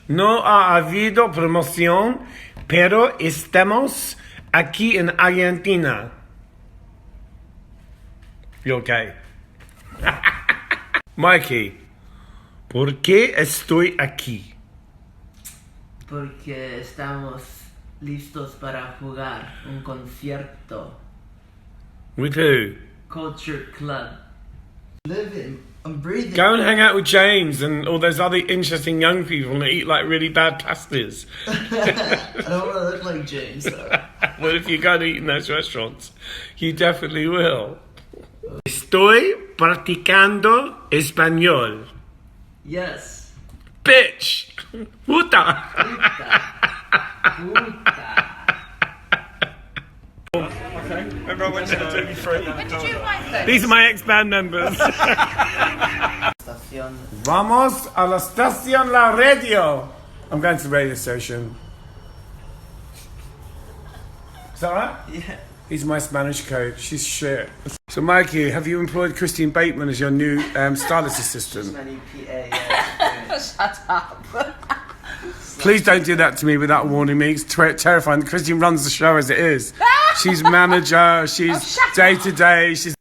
No ha habido promoción, pero estamos aquí en Argentina. You okay? Mikey, ¿por qué estoy aquí? Porque estamos listos para jugar un concierto. With who? Culture Club. Living, I'm breathing. Go and hang out with James and all those other interesting young people that eat like really bad pasties. I don't want to look like James though. Well, if you go to eat in those restaurants, you definitely will. Estoy practicando español. Yes. Bitch! Puta! Everyone went to the duty free. These are my ex-band members. Estación. Vamos a la estación La Radio. I'm going to the radio station. Is that right? Yeah. He's my Spanish coach. She's shit. So, Mikey, have you employed Christine Bateman as your new stylist assistant? My new PA, yeah. Shut up. Please don't do that to me without warning me. It's terrifying. Christine runs the show as it is. She's manager. She's day to day. She's.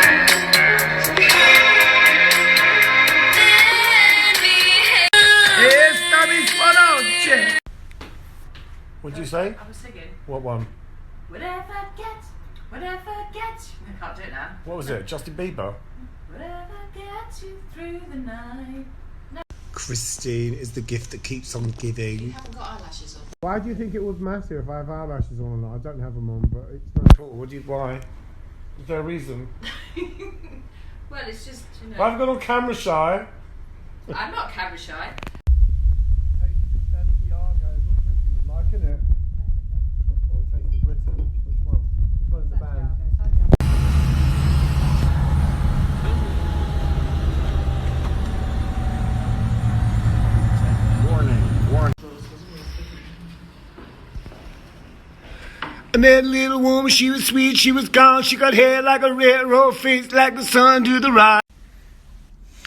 What did you say? I was singing. What one? Whatever gets. I can't do it now. What was it? Justin Bieber? Whatever gets you through the night. Christine is the gift that keeps on giving. You haven't got eyelashes on. Why do you think it would matter if I have eyelashes on or not? I don't have them on, but it's not cool. Why? Is there a reason? Well, it's just, you know. Well, I've got on camera shy. I'm not camera shy. Liking it. Or Taste of Britain. Which one? Which one's the band? Warning. I met a little woman, she was sweet, she was gone, she got hair like a railroad, face like the sun to the right.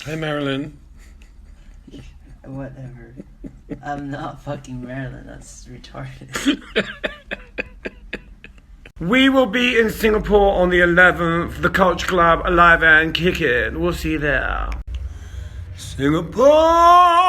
Hey Marilyn. Whatever. I'm not fucking Marilyn, that's retarded. We will be in Singapore on the 11th, the Culture Club, Alive and Kick It. We'll see you there. Singapore!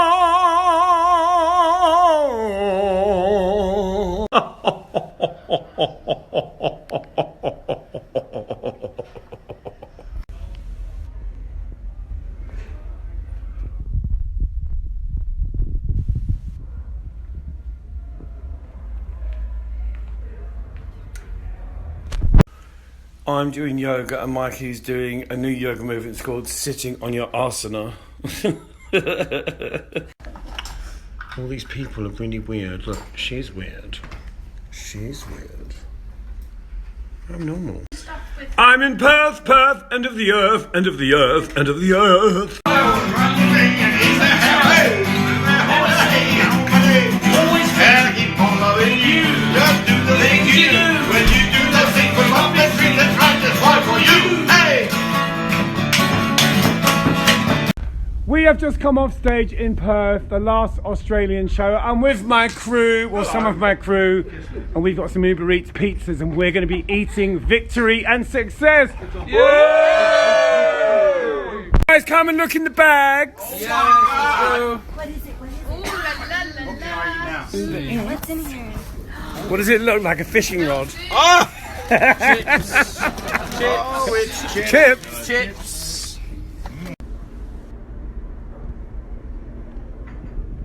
I'm doing yoga and Mikey's doing a new yoga movement. It's called sitting on your asana. All these people are really weird. Look, she's weird. She's weird. I'm normal. I'm in Perth, Perth, end of the earth, end of the earth, end of the earth. We have just come off stage in Perth, the last Australian show. I'm with my crew, well, some of my crew, and we've got some Uber Eats pizzas, and we're going to be eating victory and success. Yay! Guys, come and look in the bags. What is it? What's in here? What does it look like? A fishing rod? Chips. Chips.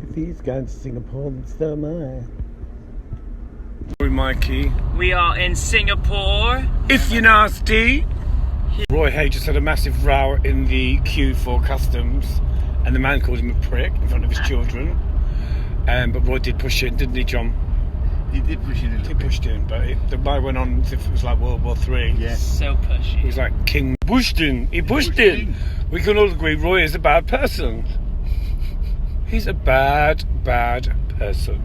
If he's going to Singapore, then so am I. Sorry, Mikey. We are in Singapore. If you're nasty. Roy Hay just had a massive row in the queue for customs, and the man called him a prick in front of his children. But Roy did push in, didn't he, John? He did push in a little He pushed in, but the row went on as if it was like World War III. Yeah. So pushy. He was like King pushed in. He pushed in. We can all agree Roy is a bad person. He's a bad, bad person.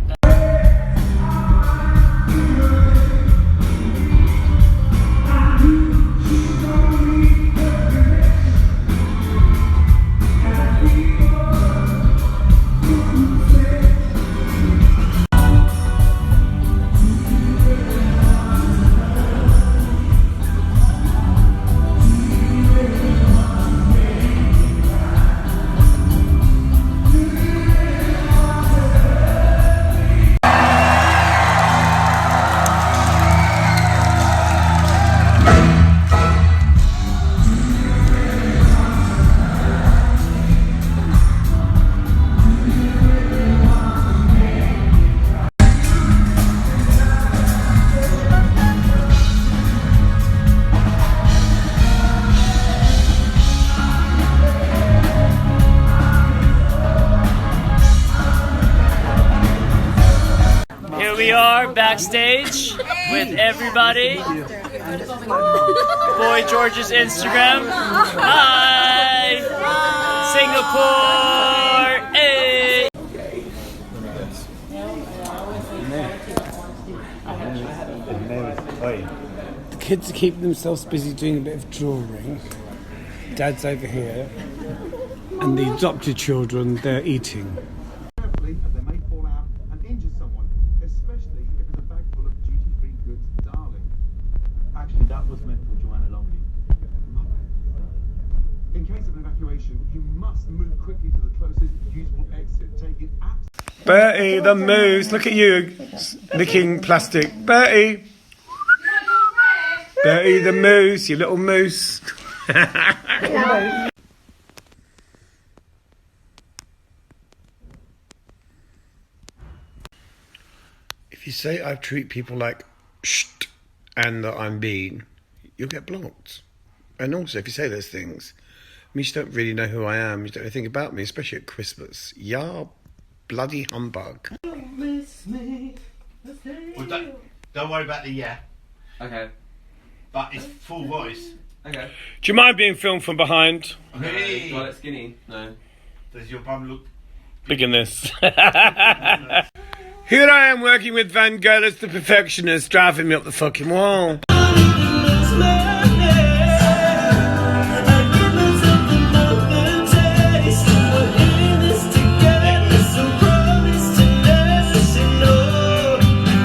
we are backstage with everybody. Boy George's Instagram. Hi! Singapore! Hey! The kids are keeping themselves busy doing a bit of drawing. Dad's over here. And the adopted children, they're eating. Carefully, as they may fall out and injure someone, especially if it's a bag full of duty-free goods, darling. Actually, that was meant for Joanna Longley. In case of an evacuation, you must move quickly to the closest usable exit. Take it absolutely. Bertie, the moose. Look at you, licking plastic. Bertie. Bertie, the moose, you little moose. If you say I treat people like shh and that I'm mean, you'll get blocked. And also, if you say those things, it means you don't really know who I am. You don't know anything about me, especially at Christmas. Ya bloody humbug. Well, don't worry about the yeah. Okay. But it's full voice. Okay. Do you mind being filmed from behind? Hey. Do I look skinny? No. Does your bum look... Big in this. Here I am working with Vangelis the perfectionist, driving me up the fucking wall.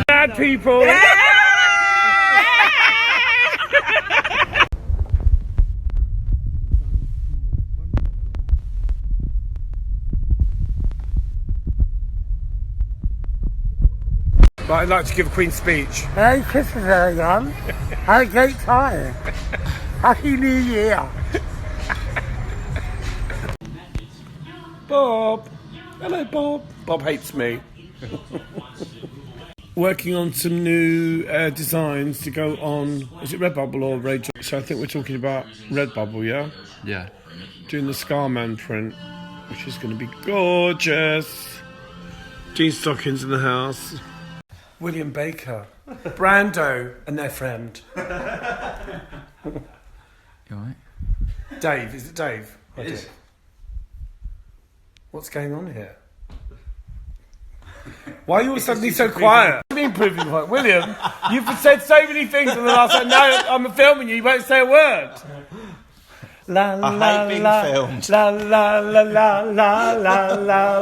Bad people. But I'd like to give a Queen's speech. Merry Christmas, everyone. Have a great time. Happy New Year. Bob. Hello, Bob. Bob hates me. Working on some new designs to go on, is it Redbubble or Rage? So I think we're talking about Redbubble, yeah? Yeah. Doing the Scarman print, which is going to be gorgeous. Jean stockings in the house. William Baker, Brando and their friend. You alright? Dave, is it Dave? It is. What's going on here? Why are you all suddenly so quiet? What do you mean proving point? William, you've said so many things in the last like, no, I'm filming you won't say a word. La la hate being la, filmed. La la la la la la la la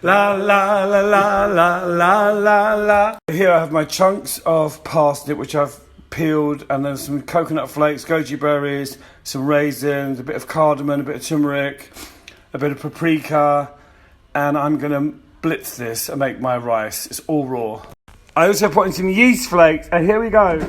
la la la la la la la. Here I have my chunks of parsnip which I've peeled, and then some coconut flakes, goji berries, some raisins, a bit of cardamom, a bit of turmeric, a bit of paprika, and I'm gonna blitz this and make my rice. It's all raw. I also put in some yeast flakes, and here we go.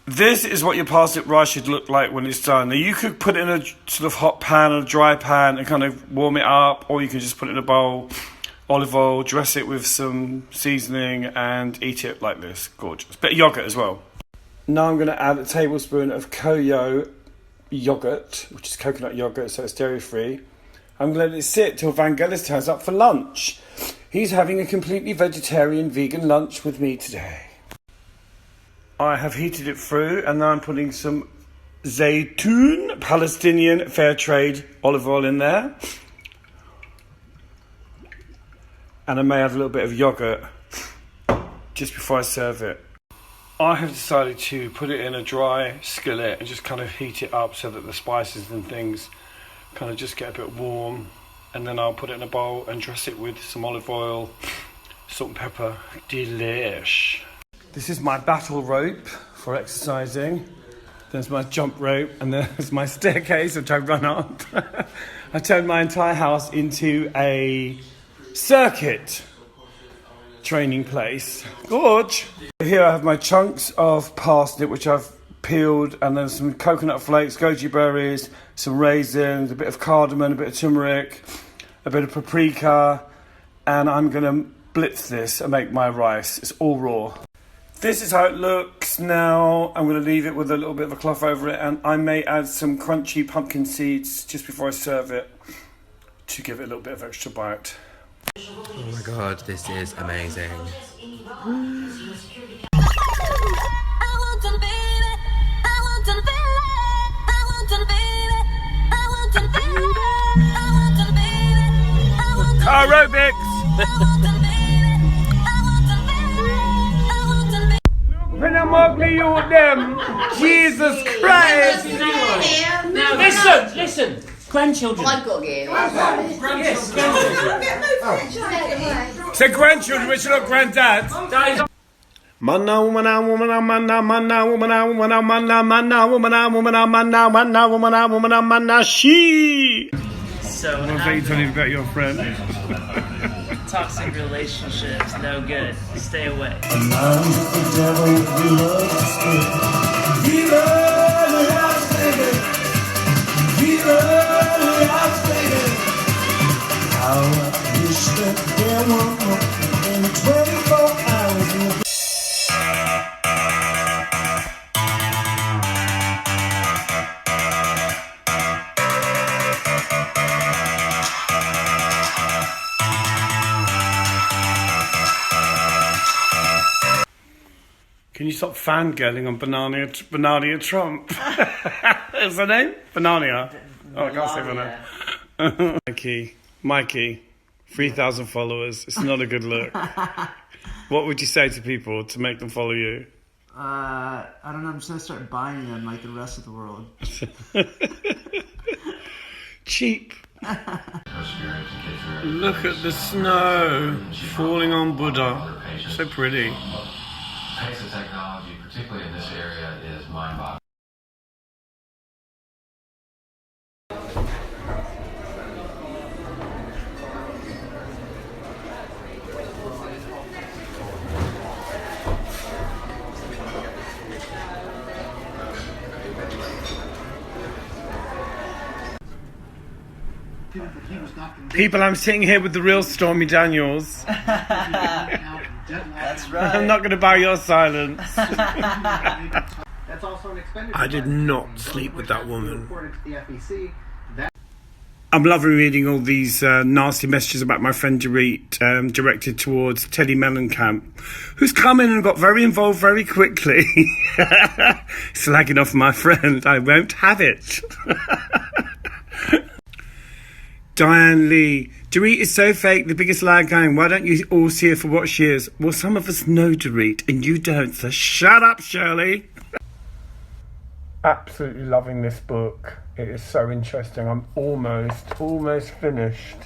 This is what your parsnip rice should look like when it's done. Now you could put it in a sort of hot pan or a dry pan and kind of warm it up, or you can just put it in a bowl, olive oil, dress it with some seasoning and eat it like this. Gorgeous. Bit of yogurt as well. Now I'm going to add a tablespoon of Koyo yogurt, which is coconut yogurt, so it's dairy free. I'm going to let it sit till Vangelis turns up for lunch. He's having a completely vegetarian vegan lunch with me today. I have heated it through, and now I'm putting some Zaytoon Palestinian fair trade olive oil in there. And I may add a little bit of yogurt just before I serve it. I have decided to put it in a dry skillet and just kind of heat it up so that the spices and things kind of just get a bit warm. And then I'll put it in a bowl and dress it with some olive oil, salt and pepper. Delish. This is my battle rope for exercising. There's my jump rope, and there's my staircase which I run up. I turned my entire house into a circuit training place. Gorge. Here I have my chunks of parsnip which I've peeled, and then some coconut flakes, goji berries, some raisins, a bit of cardamom, a bit of turmeric, a bit of paprika, and I'm gonna blitz this and make my rice. It's all raw. This is how it looks. chips now. I'm going to leave it with a little bit of a cloth over it, and I may add some crunchy pumpkin seeds just before I serve it to give it a little bit of extra bite. Oh my god, this is amazing. Aerobics! When I'm ugly, you with them. Jesus Christ! Listen. Grandchildren. Say grandchildren, but you're not granddad. Manna womana womana manna manna womana womana manna manna womana womana manna manna womana womana manna she. So What are you telling me about your friend? toxic relationships, no good. Stay away. Can you stop fangirling on Banania Trump? Is her name? Banania. Oh, I can't say her name. Mikey, 3,000 followers. It's not a good look. What would you say to people to make them follow you? I don't know, I'm just gonna start buying them like the rest of the world. Cheap. Look at the snow falling on Buddha. So pretty. The pace of technology, particularly in this area, is mind-boggling. People, I'm sitting here with the real Stormy Daniels. That's right. I'm not going to buy your silence. That's also an expenditure. I did not sleep with that woman. According to the FEC, that I'm loving reading all these nasty messages about my friend Dorit, directed towards Teddy Mellencamp, who's come in and got very involved very quickly. Slagging off my friend. I won't have it. Diane Lee, Dorit is so fake, the biggest lie going. Why don't you all see her for what she is? Well, some of us know Dorit, and you don't, so shut up, Shirley. Absolutely loving this book. It is so interesting. I'm almost finished.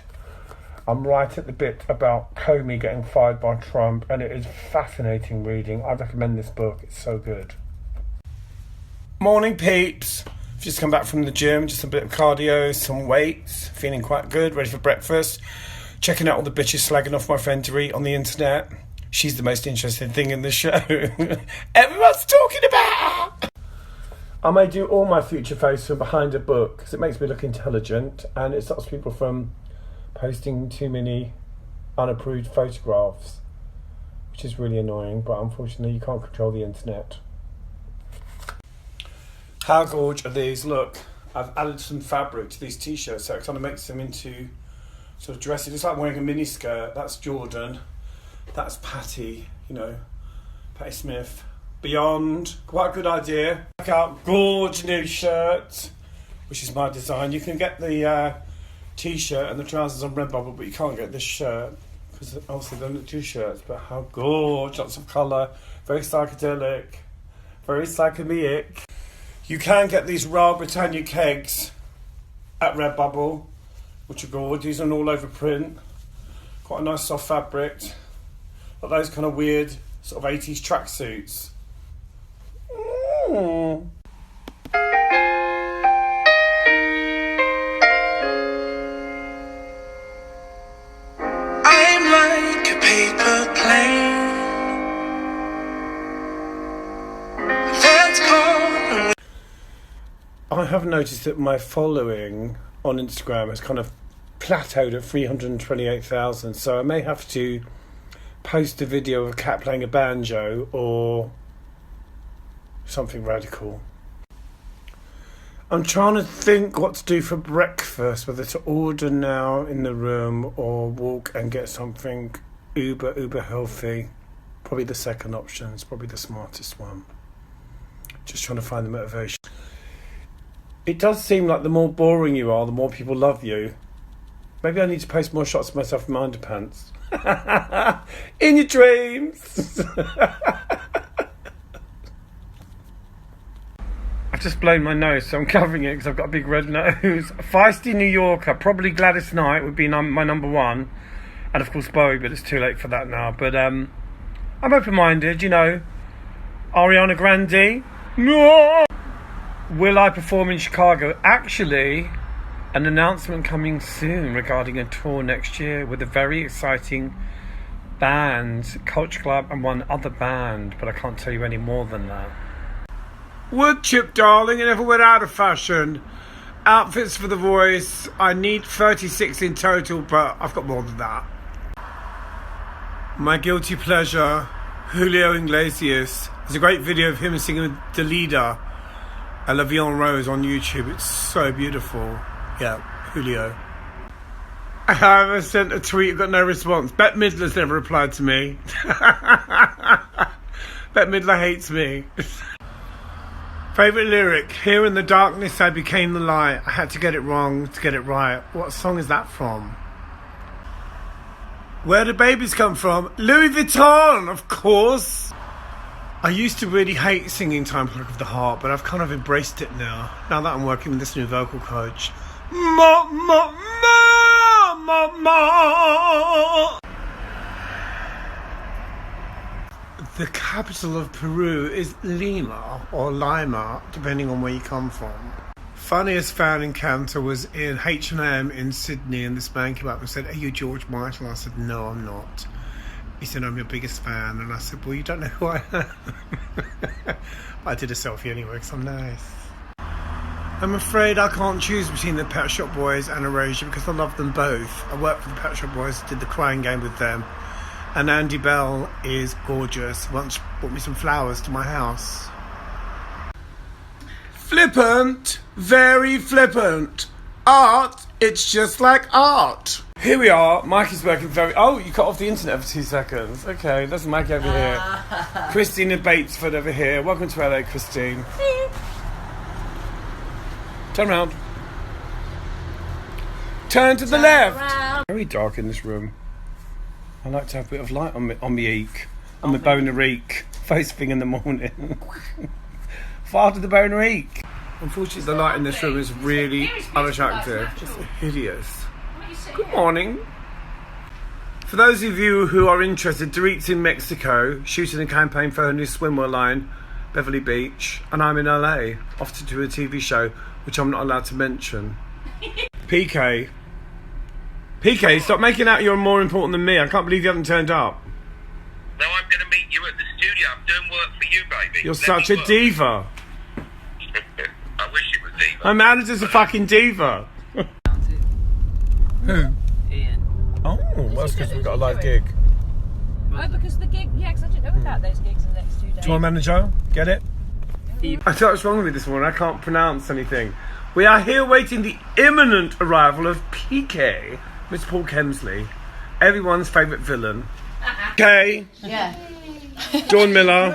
I'm right at the bit about Comey getting fired by Trump, and it is fascinating reading. I recommend this book. It's so good. Morning, peeps. Just come back from the gym, just a bit of cardio, some weights, feeling quite good, ready for breakfast. Checking out all the bitches slagging off my friend Dorit on the internet. She's the most interesting thing in the show. Everyone's talking about her. I may do all my future posts from behind a book because it makes me look intelligent and it stops people from posting too many unapproved photographs, which is really annoying, but unfortunately you can't control the internet. How gorgeous are these? Look, I've added some fabric to these t-shirts so it kind of makes them into sort of dressy. It's like wearing a mini skirt. That's Jordan. That's Patty, Patty Smith. Beyond, quite a good idea. Check out gorgeous new shirt, which is my design. You can get the t-shirt and the trousers on Redbubble, but you can't get this shirt because obviously they're not two shirts. But how gorgeous, lots of colour, very psychedelic, very psychedelic. You can get these Royal Britannia kegs at Redbubble, which are good. These are an all over print. Quite a nice soft fabric. Like those kind of weird sort of 80s tracksuits. I'm like a paper plane that's calling. I have noticed that my following on Instagram has kind of plateaued at 328,000, so I may have to post a video of a cat playing a banjo or something radical. I'm trying to think what to do for breakfast, whether to order now in the room or walk and get something uber healthy. Probably the second option is probably the smartest one. Just trying to find the motivation. It does seem like the more boring you are, the more people love you. Maybe I need to post more shots of myself in my underpants. In your dreams! I've just blown my nose, so I'm covering it because I've got a big red nose. Feisty New Yorker, probably Gladys Knight would be my number one. And of course Bowie, but it's too late for that now. But I'm open-minded, you know. Ariana Grande. No! Will I perform in Chicago? Actually, an announcement coming soon regarding a tour next year with a very exciting band, Culture Club and one other band, but I can't tell you any more than that. Wood chip, darling, it never went out of fashion. Outfits for The Voice. I need 36 in total, but I've got more than that. My guilty pleasure, Julio Iglesias. There's a great video of him singing with the leader, La Vie en Rose, on YouTube. It's so beautiful. Yeah, Julio. I haven't sent a tweet, got no response. Bette Midler's never replied to me. Bette Midler hates me. Favourite lyric, here in the darkness I became the light. I had to get it wrong to get it right. What song is that from? Where do babies come from? Louis Vuitton, of course. I used to really hate singing Time Clock of the Heart, but I've kind of embraced it now. Now that I'm working with this new vocal coach. Ma, ma, ma, ma, ma. The capital of Peru is Lima or Lima, depending on where you come from. Funniest fan encounter was in H&M in Sydney, and this man came up and said, "Are you George Michael?" I said, "No, I'm not." He said, "I'm your biggest fan." And I said, "Well, you don't know who I am." I did a selfie anyway because I'm nice. I'm afraid I can't choose between the Pet Shop Boys and Erasure because I love them both. I worked for the Pet Shop Boys, did the Crying Game with them. And Andy Bell is gorgeous. Once brought me some flowers to my house. Flippant, very flippant. Art, it's just like art. Here we are. Mike is working very... Oh, you cut off the internet for 2 seconds. Okay, that's Mike over here. Christina Batesford over here. Welcome to LA, Christine. Turn around. Turn to the left. Very dark in this room. I like to have a bit of light on my eek. On my boner eek. First thing in the morning. Far to the boner eek. Unfortunately, the light in this room is really unattractive. It's hideous. Good morning. For those of you who are interested, Dorit's in Mexico, shooting a campaign for her new swimwear line, Beverly Beach, and I'm in LA, off to do a TV show, which I'm not allowed to mention. PK, stop making out you're more important than me. I can't believe you haven't turned up. No, I'm going to meet you at the studio. I'm doing work for you, baby. You're such a diva. I wish it was diva. My manager's a fucking diva. Who? Ian. Oh, that's because we've got a live gig. Oh, because the gig, yeah, because I didn't know about those gigs in the next 2 days. Tour manager, get it? I thought what's wrong with me this morning. I can't pronounce anything. We are here waiting the imminent arrival of PK, Mr. Paul Kemsley, everyone's favourite villain. Okay. Yeah. Dawn Miller.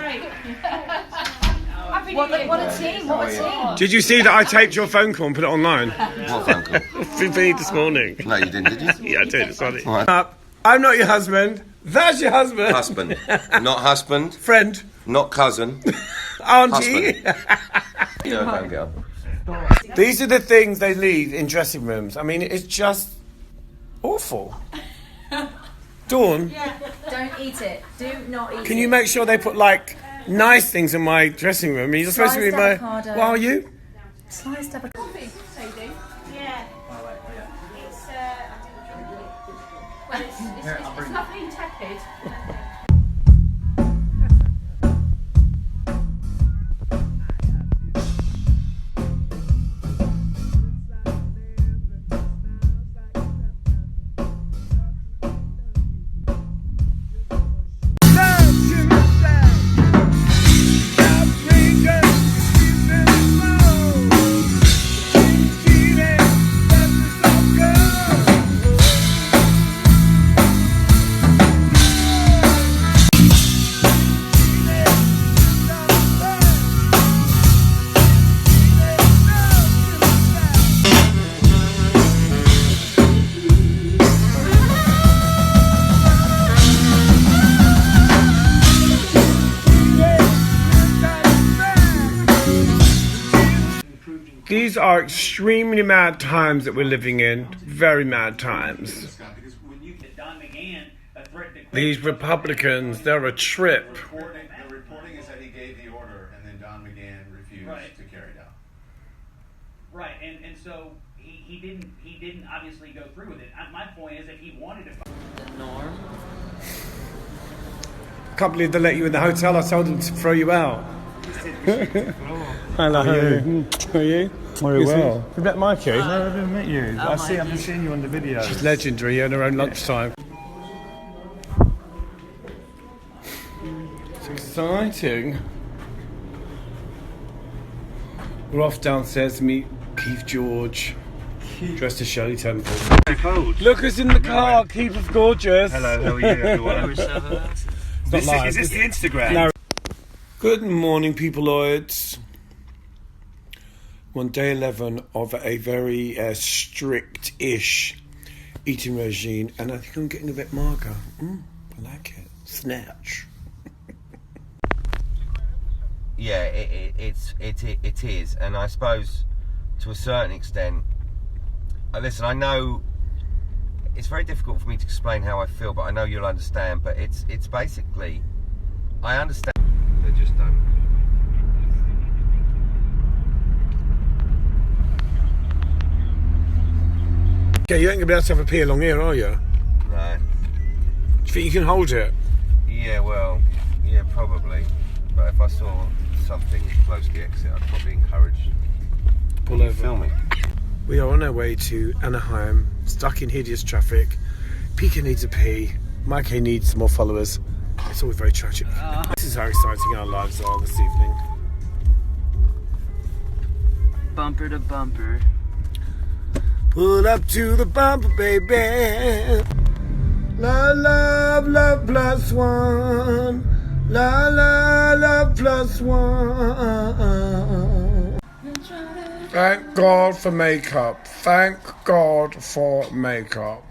What a team, what a team. Did you see that I taped your phone call and put it online? What phone call? For me this morning. No, you didn't, did you? Yeah, I did. It's funny. Right. I'm not your husband. That's your husband. Husband. Not husband. Friend. Not cousin. Auntie. No, don't get up. These are the things they leave in dressing rooms. I mean, it's just awful. Dawn, Don't eat it. Do not eat it. can you make sure they put like nice things in my dressing room? You're supposed to be my... avocado. What are you? Sliced avocado. Yeah. It's nothing tepid. Africa. These are extremely mad times that we're living in. Very mad times. These Republicans, they're a trip. The reporting is that he gave the order and then Don McGahn refused to carry it out. Right, and so he didn't obviously go through with it. My point is, if he wanted to. The norm. I can't believe they let you in the hotel. I told them to throw you out. Hello. How are you? Very well. Have you met Mikey? No, I haven't met you. I've been seeing you on the video. She's legendary in her own lunchtime. It's exciting. We're off downstairs to meet Keith George, dressed as Shirley Temple. Look who's in the car. Keith is gorgeous. Hello, how are you, everyone? Is this the Instagram? No. Good morning, peopleoids. On day 11 of a very strict-ish eating regime, and I think I'm getting a bit mager. I like it. Snatch. Yeah, it is, and I suppose to a certain extent. Listen, I know it's very difficult for me to explain how I feel, but I know you'll understand. But it's basically, I understand. They just don't. Okay, you ain't gonna be able to have a pee along here, are you? No. Do you think you can hold it? Yeah, well, yeah, probably. But if I saw something close to the exit, I'd probably encourage. Pull over. Filming. We are on our way to Anaheim, stuck in hideous traffic. Pika needs a pee. Mikey needs more followers. It's always very tragic. This is how exciting our lives are this evening. Bumper to bumper. Pull up to the bumper, baby. Love plus one. Love plus one. Thank God for makeup. Thank God for makeup.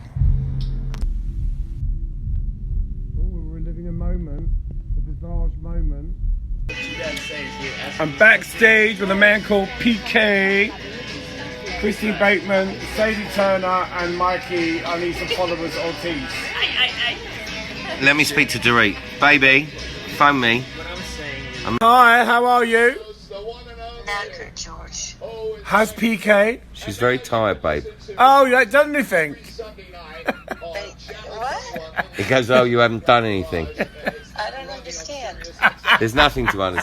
We're living a moment, a bizarre moment. I'm backstage with a man called PK, Christine Bateman, Sadie Turner, and Mikey. I need some followers, Ortiz. Let me speak to Dorit. Baby, phone me. Hi, how are you? Knackered, George. How's PK? She's very tired, babe. Oh, you haven't done anything? What? He goes, oh, you haven't done anything. I don't understand. There's nothing to understand.